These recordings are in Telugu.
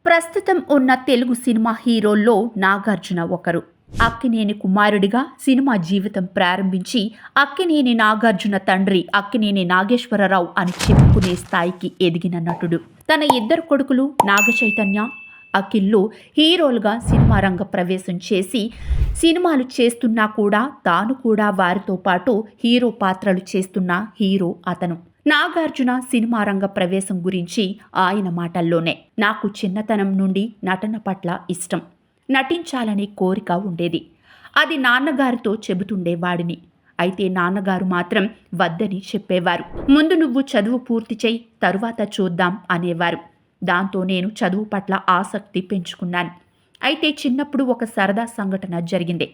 ప్రస్తుతం ఉన్న తెలుగు సినిమా హీరోల్లో నాగార్జున ఒకరు. అక్కినేని కుమారుడిగా సినిమా జీవితం ప్రారంభించి అక్కినేని నాగార్జున తండ్రి అక్కినేని నాగేశ్వరరావు అని చెప్పుకునే స్థాయికి ఎదిగిన నటుడు. తన ఇద్దరు కొడుకులు నాగచైతన్య, అఖిల్లు హీరోలుగా సినిమా రంగ ప్రవేశం చేసి సినిమాలు చేస్తున్నా కూడా తాను కూడా వారితో పాటు హీరో పాత్రలు చేస్తున్న హీరో అతను. నాగార్జున సినిమా రంగ ప్రవేశం గురించి ఆయన మాటల్లోనే, నాకు చిన్నతనం నుండి నటన పట్ల ఇష్టం, నటించాలనే కోరిక ఉండేది. అది నాన్నగారితో చెబుతుండేవాడిని. అయితే నాన్నగారు మాత్రం వద్దని చెప్పేవారు. ముందు నువ్వు చదువు పూర్తి చేయి, తరువాత చూద్దాం అనేవారు. దాంతో నేను చదువు పట్ల ఆసక్తి పెంచుకున్నాను. అయితే చిన్నప్పుడు ఒక సరదా సంఘటన జరిగింది.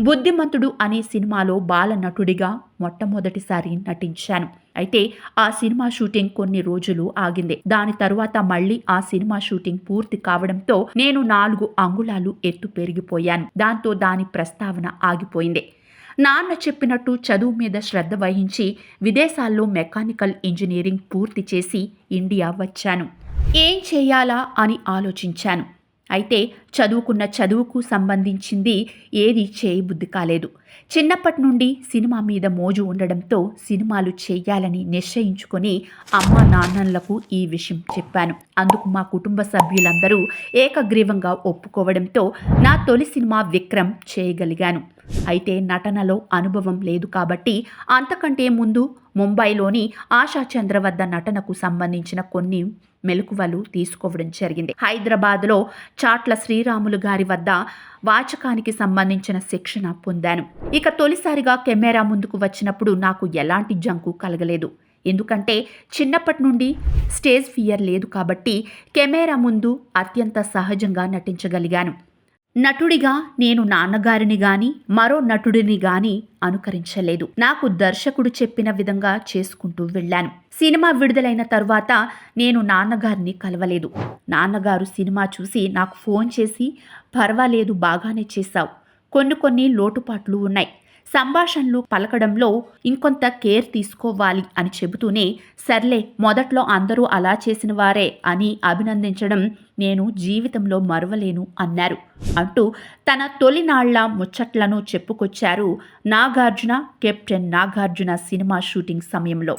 బుద్ధిమంతుడు అనే సినిమాలో బాల నటుడిగా మొట్టమొదటిసారి నటించాను. అయితే ఆ సినిమా షూటింగ్ కొన్ని రోజులు ఆగింది. దాని తరువాత మళ్ళీ ఆ సినిమా షూటింగ్ పూర్తి కావడంతో నేను 4 అంగుళాలు ఎత్తు పెరిగిపోయాను. దాంతో దాని ప్రస్తావన ఆగిపోయింది. నాన్న చెప్పినట్టు చదువు మీద శ్రద్ధ వహించి విదేశాల్లో మెకానికల్ ఇంజనీరింగ్ పూర్తి చేసి ఇండియా వచ్చాను. ఏం చేయాలా అని ఆలోచించాను. అయితే చదువుకున్న చదువుకు సంబంధించింది ఏది చేయబుద్ధి కాలేదు. చిన్నప్పటి నుండి సినిమా మీద మోజు ఉండడంతో సినిమాలు చేయాలని నిశ్చయించుకొని అమ్మా నాన్నలకు ఈ విషయం చెప్పాను. అందుకు మా కుటుంబ సభ్యులందరూ ఏకగ్రీవంగా ఒప్పుకోవడంతో నా తొలి సినిమా విక్రమ్ చేయగలిగాను. అయితే నటనలో అనుభవం లేదు కాబట్టి అంతకంటే ముందు ముంబైలోని ఆశాచంద్ర వద్ద నటనకు సంబంధించిన కొన్ని మెలకువలు తీసుకోవడం జరిగింది. హైదరాబాద్లో చాట్ల శ్రీరాములు గారి వద్ద వాచకానికి సంబంధించిన శిక్షణ పొందాను. ఇక తొలిసారిగా కెమెరా ముందుకు వచ్చినప్పుడు నాకు ఎలాంటి జంకు కలగలేదు. ఎందుకంటే చిన్నప్పటి నుండి స్టేజ్ ఫియర్ లేదు కాబట్టి కెమెరా ముందు అత్యంత సహజంగా నటించగలిగాను. నటుడిగా నేను నాన్నగారిని గాని మరో నటుడిని గాని అనుకరించలేదు. నాకు దర్శకుడు చెప్పిన విధంగా చేసుకుంటూ వెళ్ళాను. సినిమా విడుదలైన తరువాత నేను నాన్నగారిని కలవలేదు. నాన్నగారు సినిమా చూసి నాకు ఫోన్ చేసి, పర్వాలేదు, బాగానే చేశావు, కొన్ని లోటుపాట్లు ఉన్నాయి, సంభాషణలు పలకడంలో ఇంకొంత కేర్ తీసుకోవాలి అని చెబుతూనే, సర్లే మొదట్లో అందరూ అలా చేసిన వారే అని అభినందించడం నేను జీవితంలో మరవలేను అన్నారు అంటూ తన తొలినాళ్ల ముచ్చట్లను చెప్పుకొచ్చారు Nagarjuna captain Nagarjuna cinema shooting సమయంలో.